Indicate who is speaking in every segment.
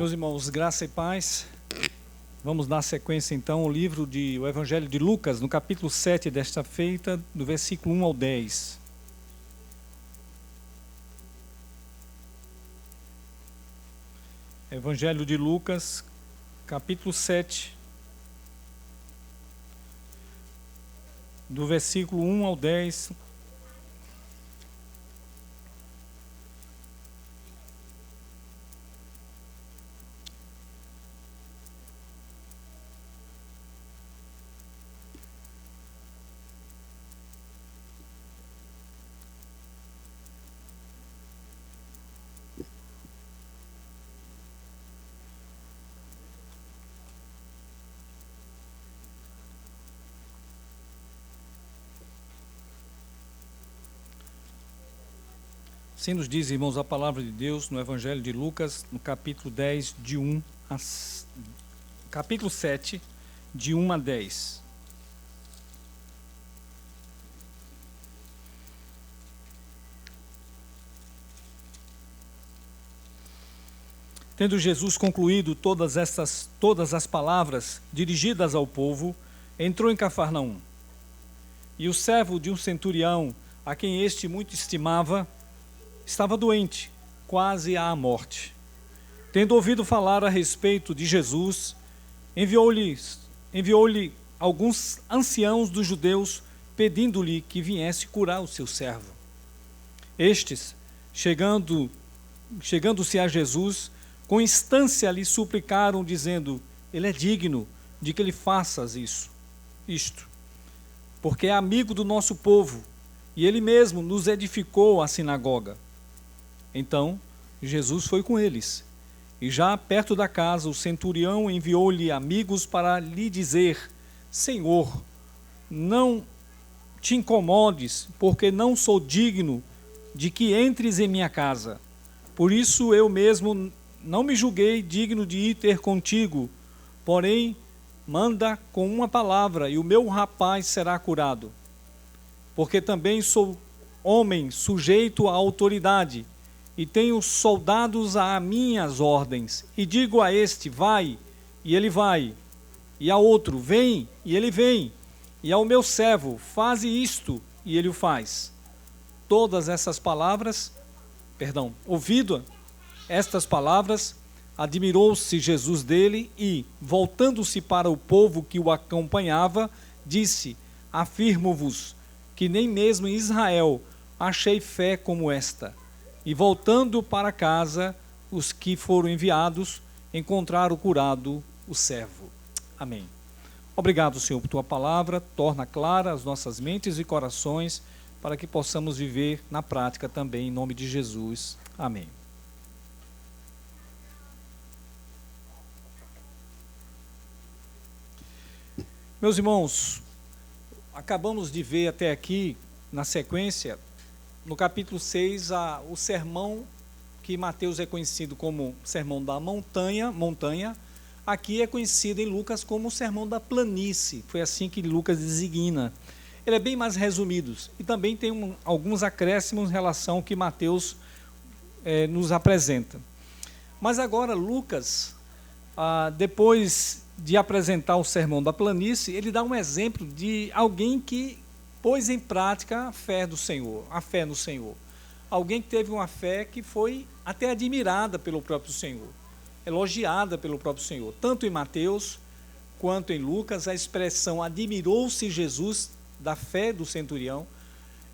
Speaker 1: Meus irmãos, graça e paz. Vamos dar sequência então ao livro o Evangelho de Lucas, no capítulo 7 desta feita, do versículo 1 ao 10. Evangelho de Lucas, capítulo 7, do versículo 1 ao 10. Assim nos diz, irmãos, a palavra de Deus no Evangelho de Lucas, no capítulo 10, capítulo 7, de 1 a 10. Tendo Jesus concluído todas as palavras dirigidas ao povo, entrou em Cafarnaum. E o servo de um centurião, a quem este muito estimava, estava doente, quase à morte. Tendo ouvido falar a respeito de Jesus, enviou-lhe alguns anciãos dos judeus, pedindo-lhe que viesse curar o seu servo. Estes, chegando-se a Jesus, com instância lhe suplicaram, dizendo: ele é digno de que lhe faças isto, porque é amigo do nosso povo, e ele mesmo nos edificou a sinagoga. Então, Jesus foi com eles, e já perto da casa, o centurião enviou-lhe amigos para lhe dizer: Senhor, não te incomodes, porque não sou digno de que entres em minha casa. Por isso eu mesmo não me julguei digno de ir ter contigo, porém, manda com uma palavra, e o meu rapaz será curado. Porque também sou homem sujeito à autoridade, e tenho soldados a minhas ordens, e digo a este: vai, e ele vai, e a outro: vem, e ele vem, e ao meu servo: faze isto, e ele o faz. Todas essas palavras, ouvido estas palavras, admirou-se Jesus dele e, voltando-se para o povo que o acompanhava, disse: afirmo-vos que nem mesmo em Israel achei fé como esta. E voltando para casa, os que foram enviados encontraram curado o servo. Amém. Obrigado, Senhor, por tua palavra. Torna clara as nossas mentes e corações, para que possamos viver na prática também, em nome de Jesus. Amém. Meus irmãos, acabamos de ver até aqui, na sequência, no capítulo 6, o sermão que Mateus é conhecido como sermão da montanha, aqui é conhecido em Lucas como o sermão da planície, foi assim que Lucas designa. Ele é bem mais resumido e também tem alguns acréscimos em relação ao que Mateus nos apresenta. Mas agora Lucas, depois de apresentar o sermão da planície, ele dá um exemplo de alguém que pôs em prática a fé no Senhor. Alguém que teve uma fé que foi até admirada pelo próprio Senhor, elogiada pelo próprio Senhor. Tanto em Mateus quanto em Lucas, a expressão admirou-se Jesus da fé do centurião,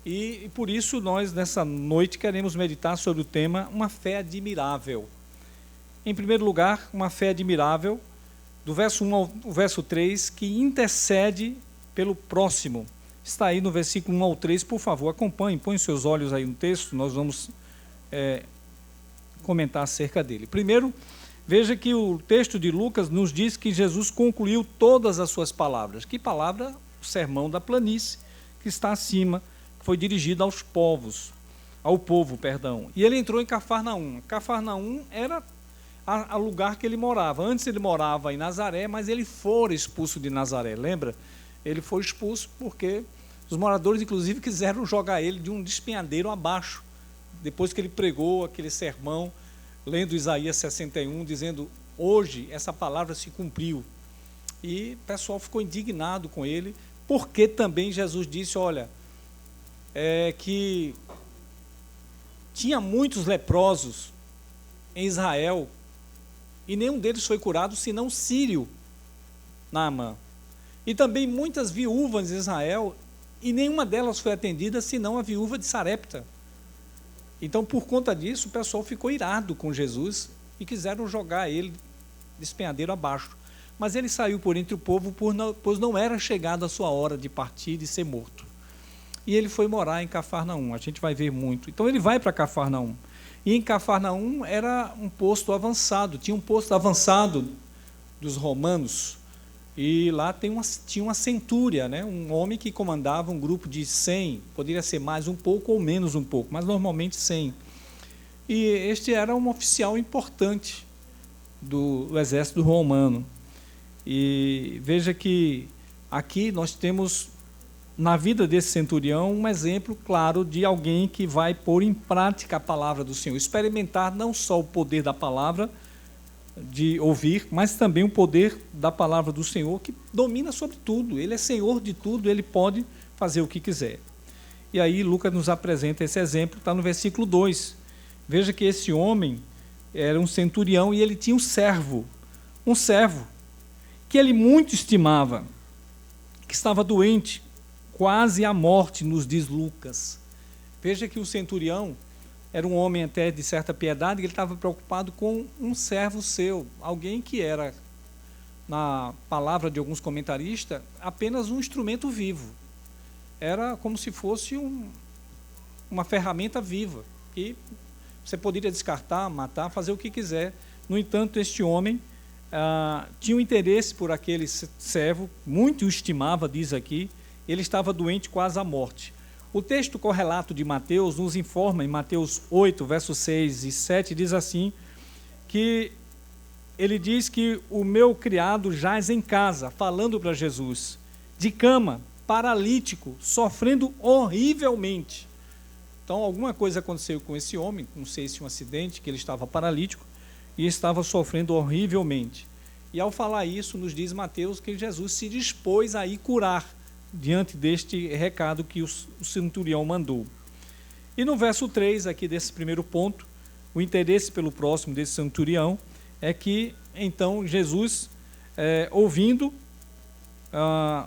Speaker 1: e por isso nós, nessa noite, queremos meditar sobre o tema uma fé admirável. Em primeiro lugar, uma fé admirável, do verso 1 ao verso 3, que intercede pelo próximo. Está aí no versículo 1 ao 3, por favor, acompanhe, põe seus olhos aí no texto, nós vamos comentar acerca dele. Primeiro, veja que o texto de Lucas nos diz que Jesus concluiu todas as suas palavras. Que palavra? O sermão da planície, que está acima, que foi dirigido ao povo. E ele entrou em Cafarnaum. Cafarnaum era o lugar que ele morava. Antes ele morava em Nazaré, mas ele fora expulso de Nazaré, lembra? Ele foi expulso porque os moradores, inclusive, quiseram jogar ele de um despenhadeiro abaixo, depois que ele pregou aquele sermão, lendo Isaías 61, dizendo: hoje essa palavra se cumpriu. E o pessoal ficou indignado com ele, porque também Jesus disse, olha, que tinha muitos leprosos em Israel, e nenhum deles foi curado, senão Sírio, Naamã. E também muitas viúvas em Israel, e nenhuma delas foi atendida, senão a viúva de Sarepta. Então, por conta disso, o pessoal ficou irado com Jesus e quiseram jogar ele despenhadeiro abaixo. Mas ele saiu por entre o povo, pois não era chegada a sua hora de partir e de ser morto. E ele foi morar em Cafarnaum, a gente vai ver muito. Então ele vai para Cafarnaum. E em Cafarnaum era um posto avançado, tinha um posto avançado dos romanos. E lá tinha uma centúria, né? Um homem que comandava um grupo de 100, poderia ser mais um pouco ou menos um pouco, mas normalmente 100. E este era um oficial importante do exército romano. E veja que aqui nós temos, na vida desse centurião, um exemplo claro de alguém que vai pôr em prática a palavra do Senhor, experimentar não só o poder da palavra, de ouvir, mas também o poder da palavra do Senhor, que domina sobre tudo. Ele é Senhor de tudo, ele pode fazer o que quiser. E aí Lucas nos apresenta esse exemplo, está no versículo 2. Veja que esse homem era um centurião e ele tinha um servo que ele muito estimava, que estava doente, quase à morte, nos diz Lucas. Veja que o centurião era um homem até de certa piedade, e ele estava preocupado com um servo seu, alguém que era, na palavra de alguns comentaristas, apenas um instrumento vivo. Era como se fosse uma ferramenta viva, e você poderia descartar, matar, fazer o que quiser. No entanto, este homem tinha um interesse por aquele servo, muito o estimava, diz aqui, ele estava doente quase à morte. O texto correlato de Mateus nos informa, em Mateus 8, versos 6 e 7, diz assim, que ele diz que o meu criado jaz em casa, falando para Jesus, de cama, paralítico, sofrendo horrivelmente. Então, alguma coisa aconteceu com esse homem, não sei se um acidente, que ele estava paralítico e estava sofrendo horrivelmente. E ao falar isso, nos diz Mateus que Jesus se dispôs a ir curar, diante deste recado que o centurião mandou. E no verso 3, aqui desse primeiro ponto, o interesse pelo próximo desse centurião é que, então, Jesus, ouvindo,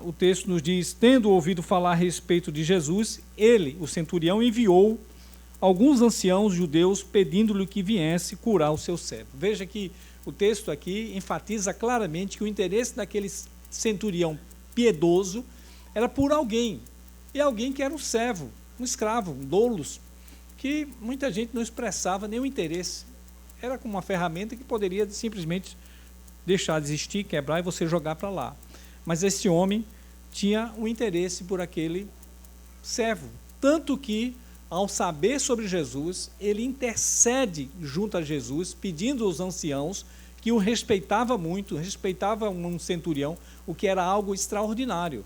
Speaker 1: o texto nos diz, tendo ouvido falar a respeito de Jesus, ele, o centurião, enviou alguns anciãos judeus pedindo-lhe que viesse curar o seu servo. Veja que o texto aqui enfatiza claramente que o interesse daquele centurião piedoso era por alguém, e alguém que era um servo, um escravo, um doulos, que muita gente não expressava nenhum interesse. Era como uma ferramenta que poderia simplesmente deixar de existir, quebrar e você jogar para lá. Mas esse homem tinha um interesse por aquele servo, tanto que, ao saber sobre Jesus, ele intercede junto a Jesus, pedindo aos anciãos, que o respeitava muito, respeitava um centurião, o que era algo extraordinário.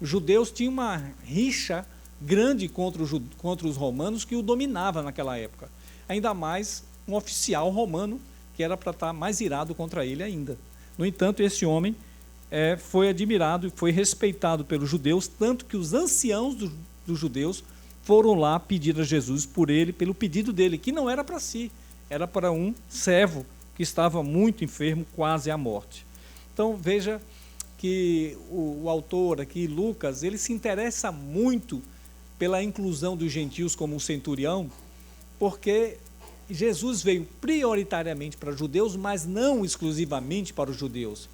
Speaker 1: Os judeus tinham uma rixa grande contra os romanos que o dominava naquela época. Ainda mais um oficial romano que era para estar mais irado contra ele ainda. No entanto, esse homem foi admirado e foi respeitado pelos judeus, tanto que os anciãos dos judeus foram lá pedir a Jesus por ele, pelo pedido dele, que não era para si, era para um servo que estava muito enfermo, quase à morte. Então, veja que o autor aqui, Lucas, ele se interessa muito pela inclusão dos gentios como um centurião, porque Jesus veio prioritariamente para os judeus, mas não exclusivamente para os judeus.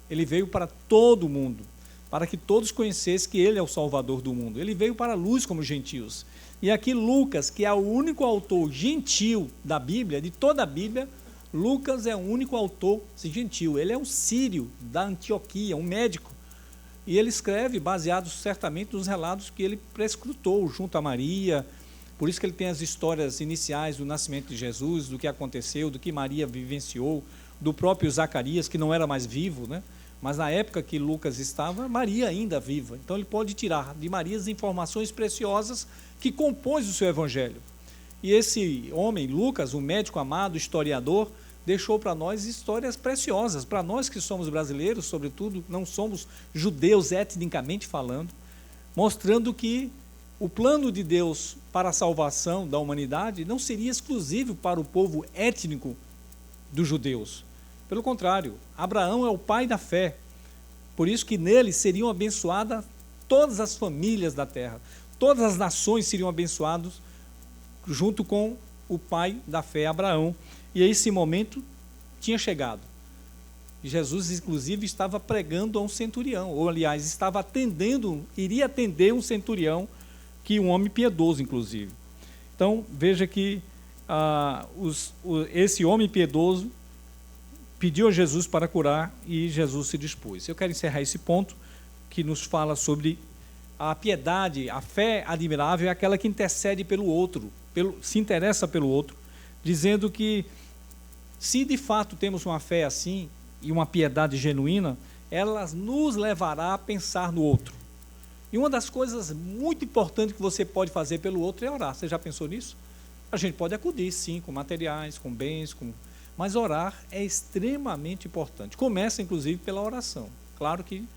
Speaker 1: Ele veio para todo mundo, para que todos conhecessem que ele é o Salvador do mundo. Ele veio para a luz como gentios. E aqui Lucas, que é o único autor gentil da Bíblia, de toda a Bíblia, Lucas é o único autor gentil. Ele é um sírio da Antioquia, um médico. E ele escreve baseado certamente nos relatos que ele prescrutou junto a Maria. Por isso que ele tem as histórias iniciais do nascimento de Jesus, do que aconteceu, do que Maria vivenciou, do próprio Zacarias, que não era mais vivo, né? Mas na época que Lucas estava, Maria ainda viva. Então ele pode tirar de Maria as informações preciosas que compôs o seu evangelho. E esse homem, Lucas, o médico amado, historiador, deixou para nós histórias preciosas, para nós que somos brasileiros, sobretudo, não somos judeus etnicamente falando, mostrando que o plano de Deus para a salvação da humanidade não seria exclusivo para o povo étnico dos judeus. Pelo contrário, Abraão é o pai da fé, por isso que nele seriam abençoadas todas as famílias da terra, todas as nações seriam abençoadas junto com o pai da fé, Abraão. E esse momento tinha chegado. Jesus, inclusive, estava pregando a um centurião, ou aliás, estava atendendo, iria atender um centurião, que um homem piedoso, inclusive. Então, veja que esse homem piedoso pediu a Jesus para curar e Jesus se dispôs. Eu quero encerrar esse ponto que nos fala sobre a piedade, a fé admirável é aquela que intercede pelo outro, se interessa pelo outro, dizendo que se de fato temos uma fé assim e uma piedade genuína, ela nos levará a pensar no outro. E uma das coisas muito importantes que você pode fazer pelo outro é orar. Você já pensou nisso? A gente pode acudir, sim, com materiais, com bens, mas orar é extremamente importante. Começa, inclusive, pela oração. Claro que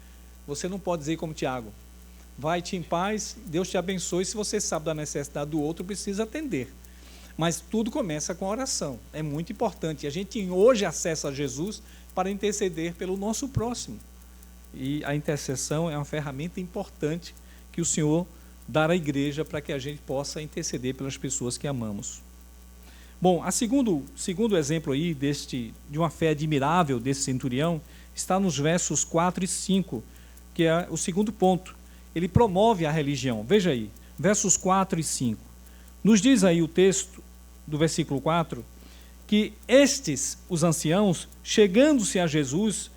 Speaker 1: você não pode dizer como Tiago, vai-te em paz, Deus te abençoe, se você sabe da necessidade do outro, precisa atender. Mas tudo começa com a oração, é muito importante. A gente hoje acessa Jesus para interceder pelo nosso próximo. E a intercessão é uma ferramenta importante que o Senhor dá à igreja para que a gente possa interceder pelas pessoas que amamos. Bom, segundo exemplo aí de uma fé admirável desse centurião, está nos versos 4 e 5, que é o segundo ponto. Ele promove a religião. Veja aí, versos 4 e 5. Nos diz aí o texto do versículo 4, que estes, os anciãos, chegando-se a Jesus,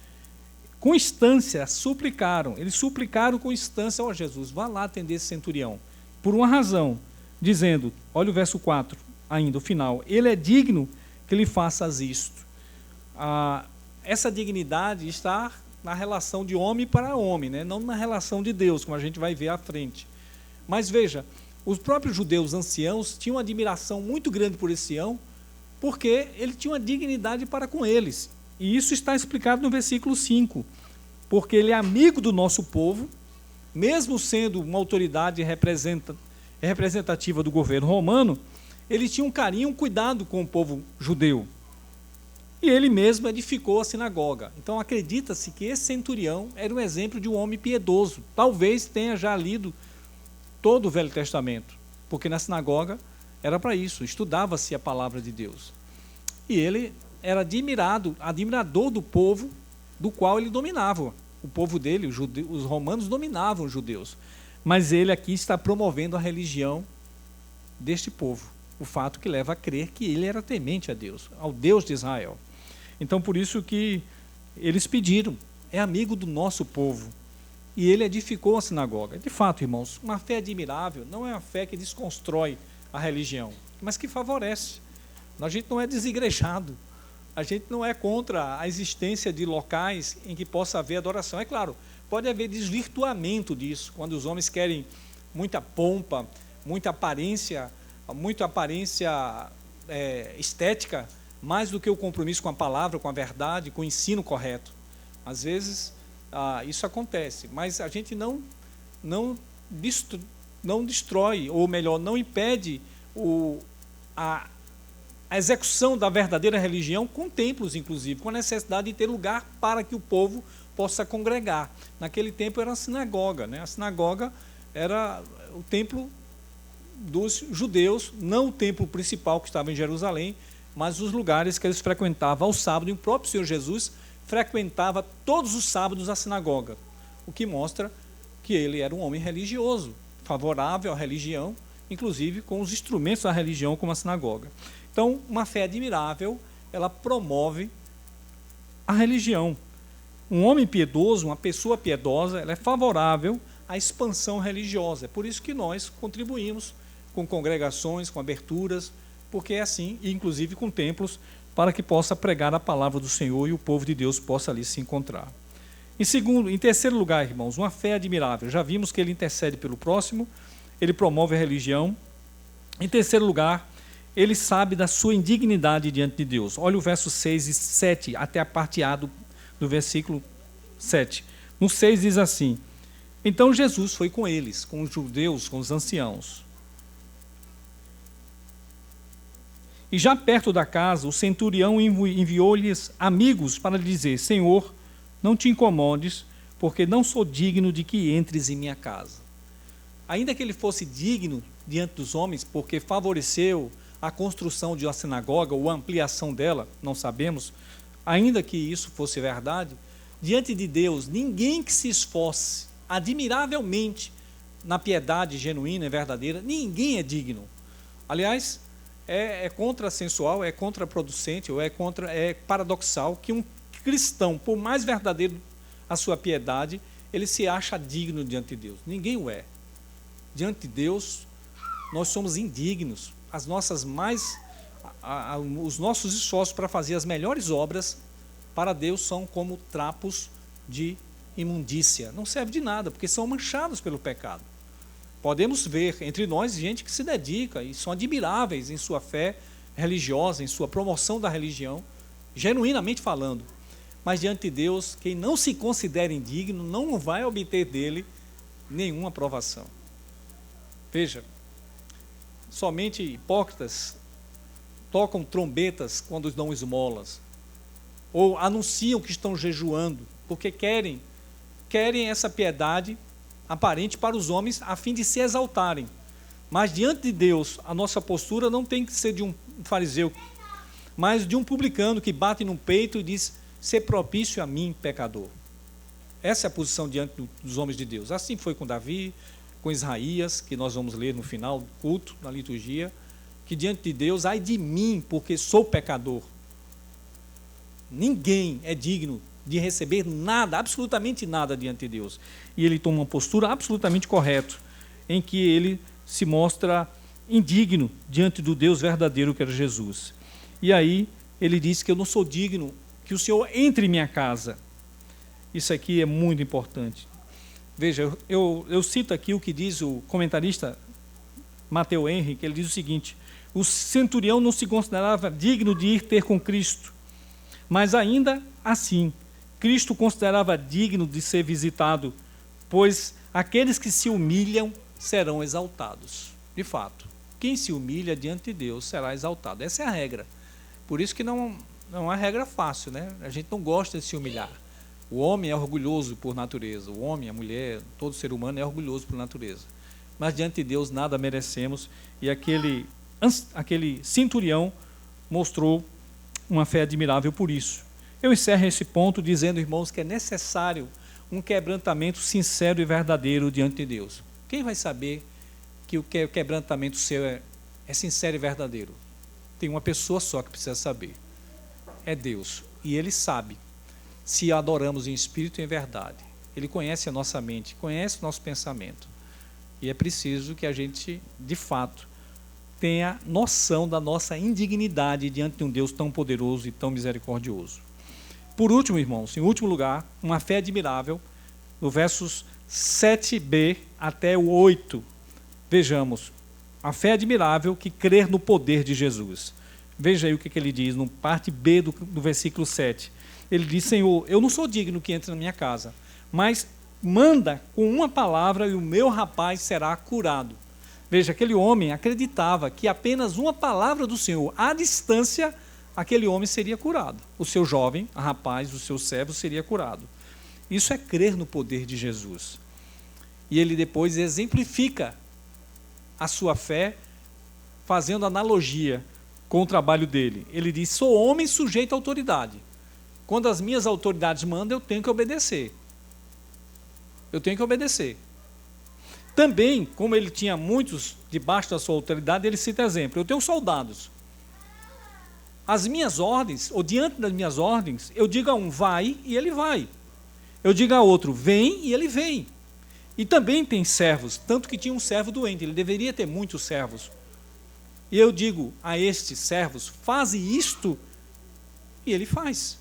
Speaker 1: com instância, suplicaram. Eles suplicaram com instância, ó Jesus, vá lá atender esse centurião. Por uma razão, dizendo, olha o verso 4, ainda, o final, ele é digno que lhe faças isto. Essa dignidade está na relação de homem para homem, né? Não na relação de Deus, como a gente vai ver à frente. Mas veja, os próprios judeus anciãos tinham uma admiração muito grande por esse ancião, porque ele tinha uma dignidade para com eles. E isso está explicado no versículo 5, porque ele é amigo do nosso povo, mesmo sendo uma autoridade representativa do governo romano, ele tinha um carinho, um cuidado com o povo judeu. E ele mesmo edificou a sinagoga. Então acredita-se que esse centurião era um exemplo de um homem piedoso. Talvez tenha já lido todo o Velho Testamento, porque na sinagoga era para isso, estudava-se a palavra de Deus. E ele era admirador do povo do qual ele dominava. O povo dele, os romanos dominavam os judeus. Mas ele aqui está promovendo a religião deste povo. O fato que leva a crer que ele era temente a Deus, ao Deus de Israel. Então, por isso que eles pediram, é amigo do nosso povo. E ele edificou a sinagoga. De fato, irmãos, uma fé admirável não é uma fé que desconstrói a religião, mas que favorece. A gente não é desigrejado, a gente não é contra a existência de locais em que possa haver adoração. É claro, pode haver desvirtuamento disso, quando os homens querem muita pompa, muita aparência estética, mais do que o compromisso com a palavra, com a verdade, com o ensino correto. Às vezes isso acontece, mas a gente não destrói, ou melhor, não impede a execução da verdadeira religião com templos, inclusive, com a necessidade de ter lugar para que o povo possa congregar. Naquele tempo era a sinagoga, né? A sinagoga era o templo dos judeus, não o templo principal que estava em Jerusalém, mas os lugares que eles frequentavam ao sábado, e o próprio Senhor Jesus frequentava todos os sábados a sinagoga, o que mostra que ele era um homem religioso, favorável à religião, inclusive com os instrumentos da religião como a sinagoga. Então, uma fé admirável, ela promove a religião. Um homem piedoso, uma pessoa piedosa, ela é favorável à expansão religiosa. É por isso que nós contribuímos com congregações, com aberturas, porque é assim, e inclusive com templos, para que possa pregar a palavra do Senhor e o povo de Deus possa ali se encontrar. Em terceiro lugar, irmãos, uma fé admirável. Já vimos que ele intercede pelo próximo, ele promove a religião. Em terceiro lugar, ele sabe da sua indignidade diante de Deus. Olha o verso 6 e 7, até a parte A do versículo 7. No 6 diz assim: então Jesus foi com eles, com os judeus, com os anciãos. E já perto da casa, o centurião enviou-lhes amigos para lhe dizer: Senhor, não te incomodes, porque não sou digno de que entres em minha casa. Ainda que ele fosse digno diante dos homens, porque favoreceu a construção de uma sinagoga ou a ampliação dela, não sabemos, ainda que isso fosse verdade, diante de Deus, ninguém que se esforce admiravelmente na piedade genuína e verdadeira, ninguém é digno. Aliás, é contrassensual, é contraproducente, ou é paradoxal que um cristão, por mais verdadeiro a sua piedade, ele se acha digno diante de Deus. Ninguém o é. Diante de Deus, nós somos indignos. Os nossos esforços para fazer as melhores obras para Deus são como trapos de imundícia. Não serve de nada, porque são manchados pelo pecado. Podemos ver entre nós gente que se dedica e são admiráveis em sua fé religiosa, em sua promoção da religião, genuinamente falando. Mas diante de Deus, quem não se considera indigno não vai obter dele nenhuma aprovação. Veja, somente hipócritas tocam trombetas quando dão esmolas, ou anunciam que estão jejuando, porque querem essa piedade aparente para os homens, a fim de se exaltarem. Mas diante de Deus, a nossa postura não tem que ser de um fariseu, mas de um publicano que bate no peito e diz: ser propício a mim, pecador. Essa é a posição diante dos homens de Deus. Assim foi com Davi, com Isaías, que nós vamos ler no final do culto, na liturgia, que diante de Deus, ai de mim, porque sou pecador. Ninguém é digno de receber nada, absolutamente nada diante de Deus. E ele toma uma postura absolutamente correta, em que ele se mostra indigno diante do Deus verdadeiro que era Jesus. E aí ele diz que eu não sou digno que o Senhor entre em minha casa. Isso aqui é muito importante. Veja, eu cito aqui o que diz o comentarista Matthew Henry, que ele diz o seguinte: o centurião não se considerava digno de ir ter com Cristo, mas ainda assim, Cristo considerava digno de ser visitado, pois aqueles que se humilham serão exaltados. De fato, quem se humilha diante de Deus será exaltado. Essa é a regra. Por isso que não é uma regra fácil, né? A gente não gosta de se humilhar. O homem é orgulhoso por natureza. O homem, a mulher, todo ser humano é orgulhoso por natureza. Mas diante de Deus nada merecemos. E aquele centurião mostrou uma fé admirável por isso. Eu encerro esse ponto dizendo, irmãos, que é necessário um quebrantamento sincero e verdadeiro diante de Deus. Quem vai saber que o quebrantamento seu é sincero e verdadeiro? Tem uma pessoa só que precisa saber. É Deus. E Ele sabe se adoramos em espírito e em verdade. Ele conhece a nossa mente, conhece o nosso pensamento. E é preciso que a gente, de fato, tenha noção da nossa indignidade diante de um Deus tão poderoso e tão misericordioso. Por último, irmãos, em último lugar, uma fé admirável, no versos 7b até o 8. Vejamos, a fé admirável que crer no poder de Jesus. Veja aí o que ele diz, no parte B do versículo 7. Ele diz: Senhor, eu não sou digno que entre na minha casa, mas manda com uma palavra e o meu rapaz será curado. Veja, aquele homem acreditava que apenas uma palavra do Senhor, à distância, aquele homem seria curado. O seu jovem, o rapaz, o seu servo seria curado. Isso é crer no poder de Jesus. E ele depois exemplifica a sua fé, fazendo analogia com o trabalho dele. Ele diz: sou homem sujeito à autoridade. Quando as minhas autoridades mandam, eu tenho que obedecer. Eu tenho que obedecer. Também, como ele tinha muitos debaixo da sua autoridade, ele cita exemplo. Eu tenho soldados. As minhas ordens, ou diante das minhas ordens, eu digo a um vai e ele vai. Eu digo a outro vem e ele vem. E também tem servos, tanto que tinha um servo doente, ele deveria ter muitos servos. E eu digo a estes servos, faze isto, e ele faz.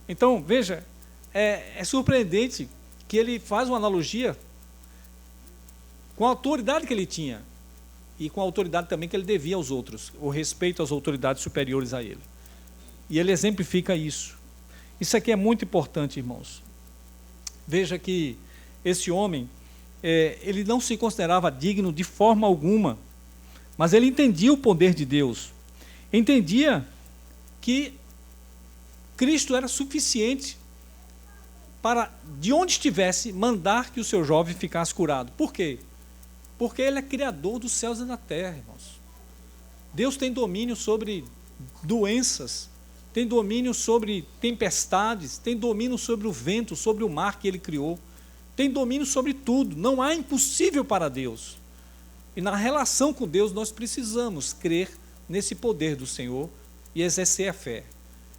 Speaker 1: Então, veja, é surpreendente que ele faz uma analogia com a autoridade que ele tinha. e com a autoridade também que ele devia aos outros, o respeito às autoridades superiores a ele. E ele exemplifica isso. Isso aqui é muito importante, irmãos. Veja que esse homem, ele não se considerava digno de forma alguma, mas ele entendia o poder de Deus, entendia que Cristo era suficiente para, de onde estivesse, mandar que o seu jovem ficasse curado. Por quê? Porque ele é criador dos céus e da terra, irmãos. Deus tem domínio sobre doenças, tem domínio sobre tempestades, tem domínio sobre o vento, sobre o mar que ele criou, tem domínio sobre tudo, não há impossível para Deus. E na relação com Deus nós precisamos crer nesse poder do Senhor e exercer a fé,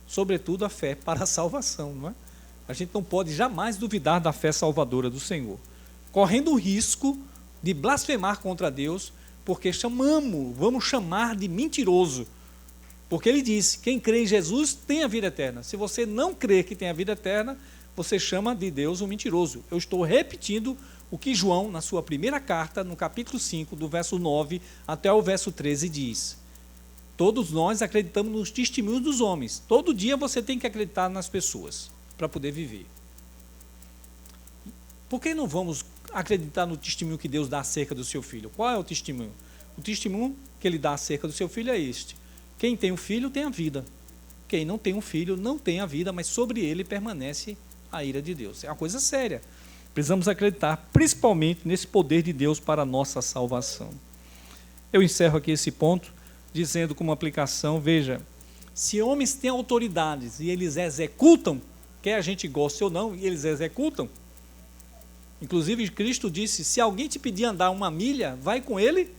Speaker 1: sobretudo a fé para a salvação, não é? A gente não pode jamais duvidar da fé salvadora do Senhor, correndo o risco de blasfemar contra Deus, porque vamos chamar de mentiroso, porque ele disse, quem crê em Jesus tem a vida eterna. Se você não crê que tem a vida eterna, você chama de Deus um mentiroso. Eu estou repetindo o que João, na sua primeira carta, no capítulo 5, do verso 9 até o verso 13, diz. Todos nós acreditamos nos testemunhos dos homens. Todo dia você tem que acreditar nas pessoas para poder viver. Por que não vamos acreditar no testemunho que Deus dá acerca do seu filho? Qual é o testemunho? O testemunho que ele dá acerca do seu filho é este: quem tem um filho tem a vida. Quem não tem um filho não tem a vida, mas sobre ele permanece a ira de Deus. É uma coisa séria. Precisamos acreditar principalmente nesse poder de Deus para a nossa salvação. Eu encerro aqui esse ponto dizendo como aplicação, veja, se homens têm autoridades e eles executam, quer a gente goste ou não, e eles executam. Inclusive Cristo disse, se alguém te pedir andar 1 milha, vai com ele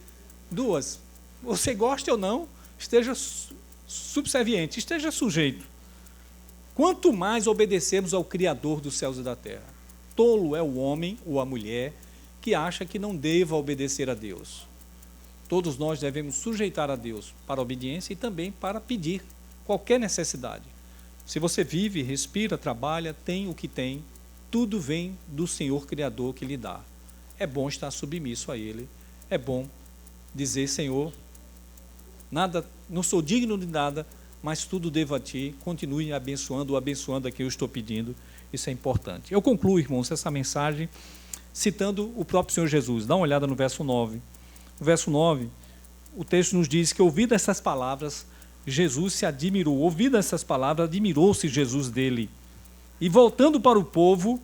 Speaker 1: 2. Você goste ou não, esteja subserviente, esteja sujeito. Quanto mais obedecemos ao Criador dos céus e da terra. Tolo é o homem ou a mulher que acha que não deva obedecer a Deus. Todos nós devemos sujeitar a Deus para a obediência e também para pedir qualquer necessidade. Se você vive, respira, trabalha, tem o que tem, tudo vem do Senhor Criador que lhe dá. É bom estar submisso a Ele, é bom dizer, Senhor, nada, não sou digno de nada, mas tudo devo a Ti, continue abençoando a quem eu estou pedindo, isso é importante. Eu concluo, irmãos, essa mensagem citando o próprio Senhor Jesus. Dá uma olhada no verso 9. No verso 9, o texto nos diz que, ouvido essas palavras, Jesus se admirou. Ouvido essas palavras, admirou-se Jesus dele. E voltando para o povo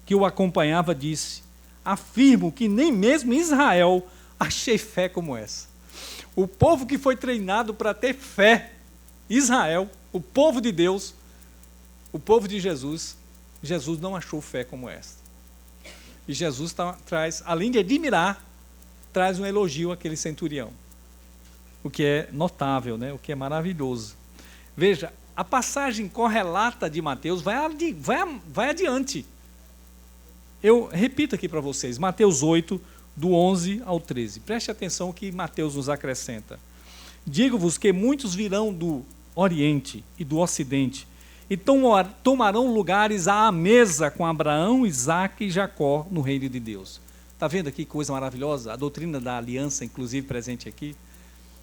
Speaker 1: que o acompanhava, disse, afirmo que nem mesmo em Israel achei fé como essa. O povo que foi treinado para ter fé, Israel, o povo de Deus, o povo de Jesus, Jesus não achou fé como essa. E Jesus traz, além de admirar, traz um elogio àquele centurião. O que é notável, né? O que é maravilhoso. Veja, a passagem correlata de Mateus vai adiante. Eu repito aqui para vocês, Mateus 8, do 11 ao 13. Preste atenção o que Mateus nos acrescenta. Digo-vos que muitos virão do Oriente e do Ocidente e tomarão lugares à mesa com Abraão, Isaque e Jacó no reino de Deus. Está vendo aqui que coisa maravilhosa? A doutrina da aliança, inclusive, presente aqui.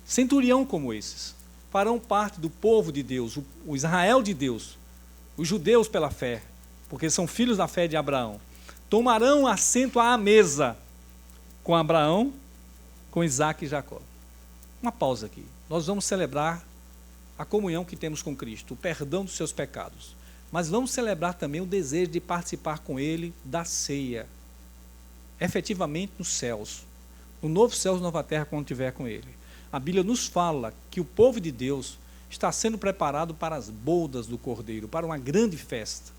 Speaker 1: Centurião como esses farão parte do povo de Deus, o Israel de Deus, os judeus pela fé, porque são filhos da fé de Abraão. Tomarão assento à mesa com Abraão, com Isaque e Jacó. Uma pausa aqui. Nós vamos celebrar a comunhão que temos com Cristo, o perdão dos seus pecados. Mas vamos celebrar também o desejo de participar com Ele da ceia, efetivamente nos céus, no novo céu e nova terra, quando estiver com Ele. A Bíblia nos fala que o povo de Deus está sendo preparado para as bodas do Cordeiro, para uma grande festa.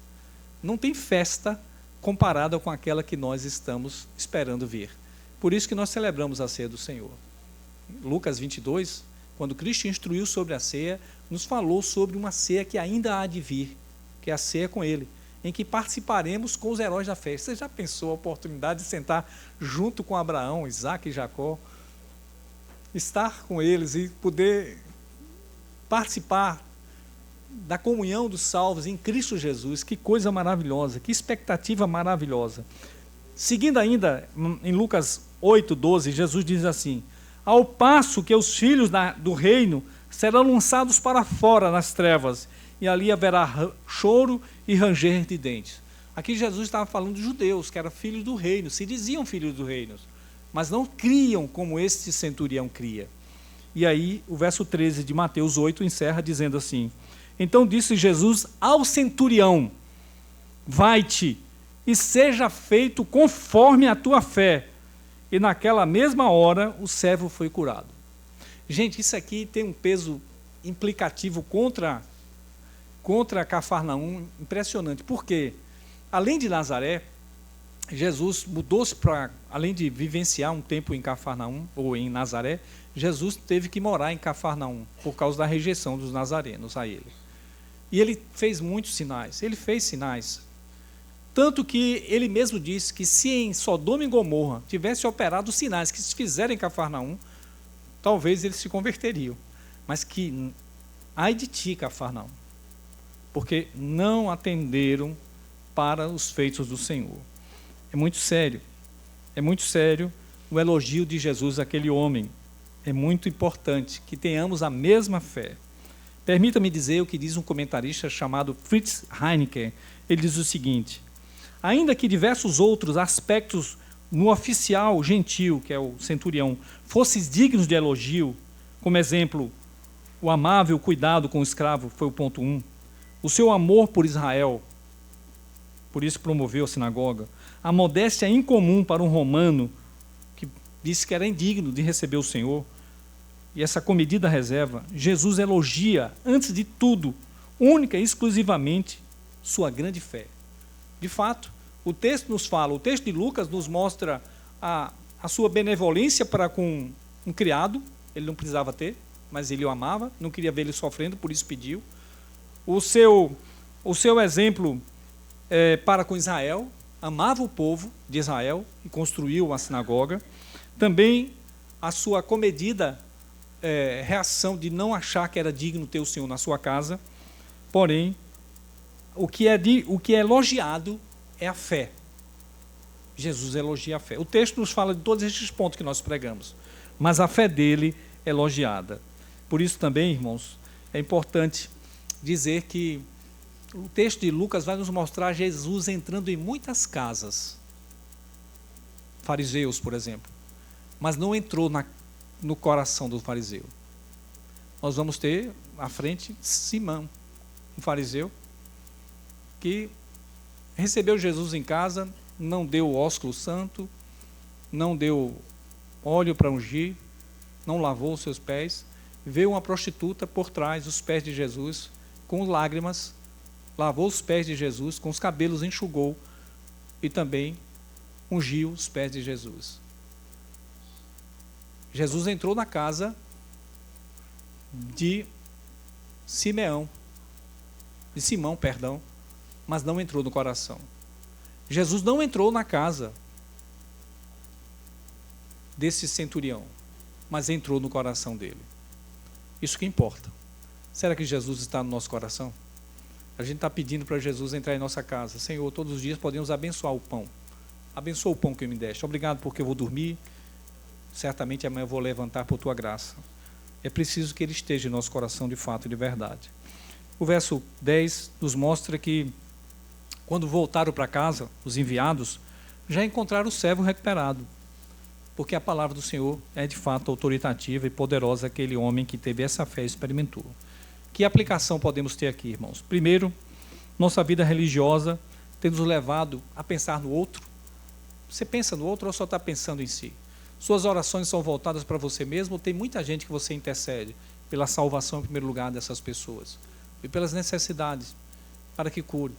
Speaker 1: Não tem festa comparada com aquela que nós estamos esperando ver. Por isso que nós celebramos a ceia do Senhor. Lucas 22, quando Cristo instruiu sobre a ceia, nos falou sobre uma ceia que ainda há de vir, que é a ceia com Ele, em que participaremos com os heróis da fé. Você já pensou a oportunidade de sentar junto com Abraão, Isaque e Jacó, estar com eles e poder participar da comunhão dos salvos em Cristo Jesus? Que coisa maravilhosa, que expectativa maravilhosa. Seguindo ainda em Lucas 8, 12, Jesus diz assim, ao passo que os filhos do reino serão lançados para fora nas trevas, e ali haverá choro e ranger de dentes. Aqui Jesus estava falando de judeus, que eram filhos do reino, se diziam filhos do reino, mas não criam como este centurião cria. E aí o verso 13 de Mateus 8 encerra dizendo assim: então disse Jesus ao centurião: vai-te e seja feito conforme a tua fé. E naquela mesma hora o servo foi curado. Gente, isso aqui tem um peso implicativo contra Cafarnaum impressionante. Por quê? Além de Nazaré, Jesus mudou-se para, além de vivenciar um tempo em Cafarnaum, ou em Nazaré, Jesus teve que morar em Cafarnaum, por causa da rejeição dos nazarenos a ele. E ele fez muitos sinais, ele fez sinais. Tanto que ele mesmo disse que se em Sodoma e Gomorra tivesse operado os sinais que se fizeram em Cafarnaum, talvez eles se converteriam. Mas que, ai de ti, Cafarnaum, porque não atenderam para os feitos do Senhor. É muito sério o elogio de Jesus àquele homem. É muito importante que tenhamos a mesma fé. Permita-me dizer o que diz um comentarista chamado Fritz Heinicke. Ele diz o seguinte: ainda que diversos outros aspectos no oficial gentil, que é o centurião, fossem dignos de elogio, como exemplo, o amável cuidado com o escravo, foi o ponto 1, o seu amor por Israel, por isso promoveu a sinagoga, a modéstia incomum para um romano, que disse que era indigno de receber o Senhor, e essa comedida reserva, Jesus elogia, antes de tudo, única e exclusivamente, sua grande fé. De fato, o texto nos fala, o texto de Lucas nos mostra a sua benevolência para com um criado, ele não precisava ter, mas ele o amava, não queria ver ele sofrendo, por isso pediu. O seu exemplo para com Israel, amava o povo de Israel e construiu a sinagoga. Também a sua comedida reação de não achar que era digno ter o Senhor na sua casa. Porém, o que é elogiado é a fé. Jesus elogia a fé. O texto nos fala de todos estes pontos que nós pregamos, mas a fé dele é elogiada. Por isso também, irmãos, é importante dizer que o texto de Lucas vai nos mostrar Jesus entrando em muitas casas, fariseus, por exemplo, mas não entrou no coração do fariseu. Nós vamos ter à frente Simão, um fariseu, que recebeu Jesus em casa, não deu ósculo santo, não deu óleo para ungir, não lavou os seus pés, veio uma prostituta por trás dos pés de Jesus, com lágrimas, lavou os pés de Jesus, com os cabelos enxugou e também ungiu os pés de Jesus. Jesus entrou na casa de Simão, mas não entrou no coração. Jesus não entrou na casa desse centurião, mas entrou no coração dele. Isso que importa. Será que Jesus está no nosso coração? A gente está pedindo para Jesus entrar em nossa casa. Senhor, todos os dias podemos abençoar o pão. Abençoa o pão que me deste. Obrigado porque eu vou dormir. Certamente amanhã eu vou levantar por tua graça. É preciso que ele esteja em nosso coração de fato e de verdade. O verso 10 nos mostra que quando voltaram para casa, os enviados, já encontraram o servo recuperado. Porque a palavra do Senhor é de fato autoritativa e poderosa, aquele homem que teve essa fé e experimentou. Que aplicação podemos ter aqui, irmãos? Primeiro, nossa vida religiosa tem nos levado a pensar no outro. Você pensa no outro ou só está pensando em si? Suas orações são voltadas para você mesmo ou tem muita gente que você intercede pela salvação em primeiro lugar dessas pessoas? E pelas necessidades, para que cure.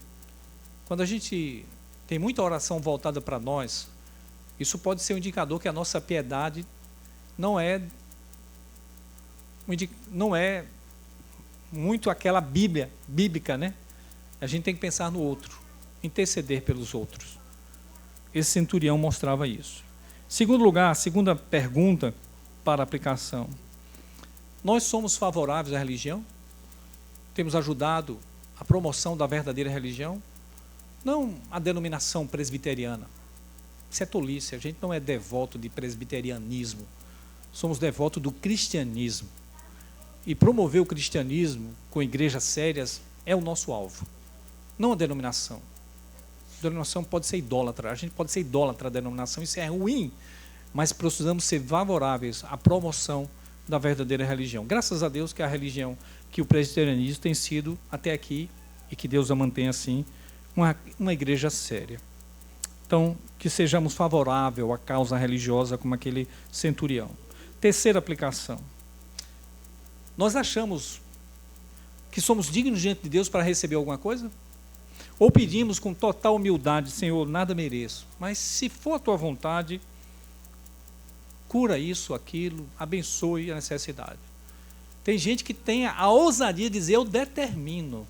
Speaker 1: Quando a gente tem muita oração voltada para nós, isso pode ser um indicador que a nossa piedade não é muito aquela bíblica, né? A gente tem que pensar no outro, interceder pelos outros. Esse centurião mostrava isso. Segundo lugar, segunda pergunta para aplicação. Nós somos favoráveis à religião? Temos ajudado a promoção da verdadeira religião? Não a denominação presbiteriana. Isso é tolice, a gente não é devoto de presbiterianismo. somos devotos do cristianismo. E promover o cristianismo com igrejas sérias é o nosso alvo, não a denominação. A denominação pode ser idólatra, a gente pode ser idólatra da denominação, isso é ruim, mas precisamos ser favoráveis à promoção da verdadeira religião. Graças a Deus que a religião, que o presbiterianismo tem sido até aqui, e que Deus a mantenha assim, uma igreja séria. Então, que sejamos favoráveis à causa religiosa como aquele centurião. Terceira aplicação. Nós achamos que somos dignos diante de Deus para receber alguma coisa? Ou pedimos com total humildade, Senhor, nada mereço, mas se for a tua vontade, cura isso, aquilo, abençoe a necessidade. Tem gente que tem a ousadia de dizer, eu determino.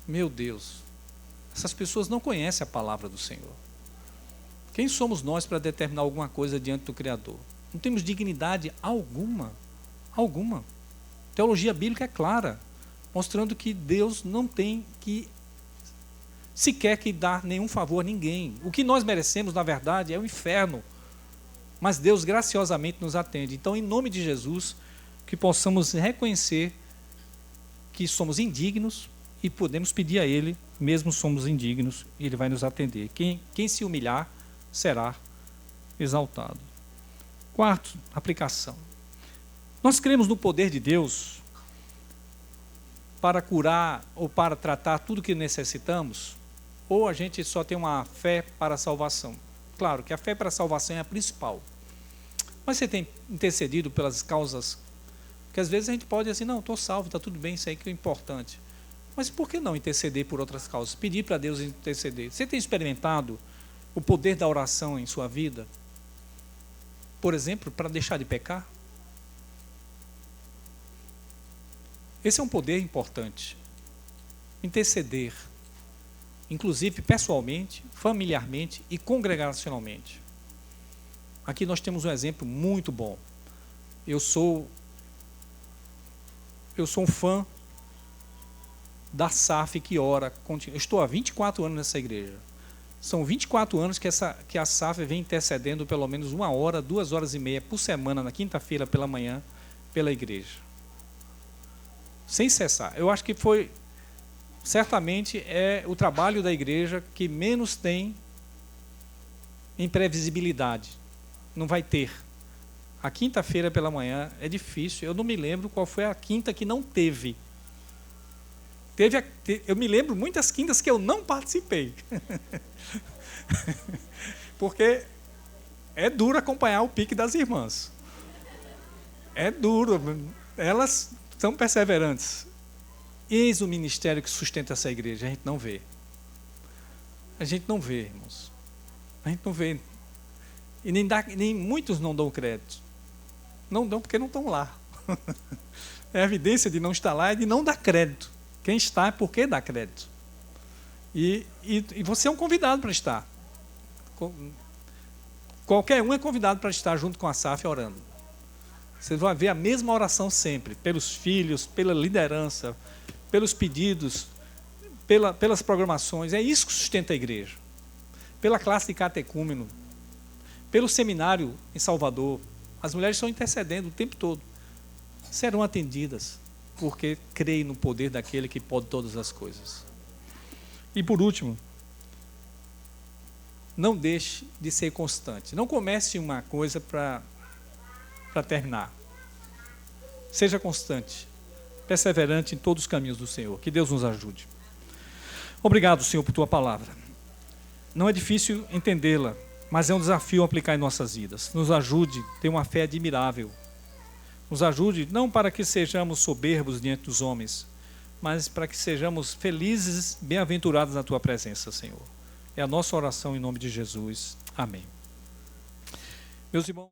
Speaker 1: Meu Deus, essas pessoas não conhecem a palavra do Senhor. Quem somos nós para determinar alguma coisa diante do Criador? Não temos dignidade alguma. Alguma. Teologia bíblica é clara, mostrando que Deus não tem que sequer que dar nenhum favor a ninguém. O que nós merecemos, na verdade, é o inferno. Mas Deus graciosamente nos atende. Então, em nome de Jesus, que possamos reconhecer que somos indignos e podemos pedir a Ele, mesmo somos indignos, e Ele vai nos atender. Quem se humilhar será exaltado. Quarto, aplicação. Nós cremos no poder de Deus para curar ou para tratar tudo que necessitamos, ou a gente só tem uma fé para a salvação? Claro que a fé para a salvação é a principal. Mas você tem intercedido pelas causas, que às vezes a gente pode dizer assim, não, estou salvo, está tudo bem, isso aí que é importante. Mas por que não interceder por outras causas? Pedir para Deus interceder. Você tem experimentado o poder da oração em sua vida? Por exemplo, para deixar de pecar? Esse é um poder importante. Interceder, inclusive pessoalmente, familiarmente e congregacionalmente. Aqui nós temos um exemplo muito bom. Eu sou um fã da SAF que ora. Eu estou há 24 anos nessa igreja. São 24 anos que a SAF vem intercedendo pelo menos 1 hora, 2 horas e meia por semana, na quinta-feira pela manhã, pela igreja. Sem cessar. Eu acho que certamente é o trabalho da igreja que menos tem imprevisibilidade. Não vai ter. A quinta-feira pela manhã é difícil. Eu não me lembro qual foi a quinta que não teve. Eu me lembro muitas quintas que eu não participei. Porque é duro acompanhar o pique das irmãs. É duro. Elas são perseverantes. Eis o ministério que sustenta essa igreja. A gente não vê. A gente não vê, irmãos. A gente não vê. E nem muitos não dão crédito. Não dão porque não estão lá. É a evidência de não estar lá e de não dar crédito. Quem está é porque dá crédito. E você é um convidado para estar. Qualquer um é convidado para estar junto com a SAF orando. Você vai ver a mesma oração sempre, pelos filhos, pela liderança, pelos pedidos, pelas programações. É isso que sustenta a igreja. Pela classe de catecúmeno, pelo seminário em Salvador. As mulheres estão intercedendo o tempo todo. Serão atendidas, porque creem no poder daquele que pode todas as coisas. E por último, não deixe de ser constante. Não comece uma coisa para terminar. Seja constante, perseverante em todos os caminhos do Senhor. Que Deus nos ajude. Obrigado, Senhor, por tua palavra. Não é difícil entendê-la, mas é um desafio aplicar em nossas vidas. Nos ajude a ter uma fé admirável. Nos ajude não para que sejamos soberbos diante dos homens, mas para que sejamos felizes, bem-aventurados na tua presença, Senhor. É a nossa oração em nome de Jesus. Amém. Meus irmãos...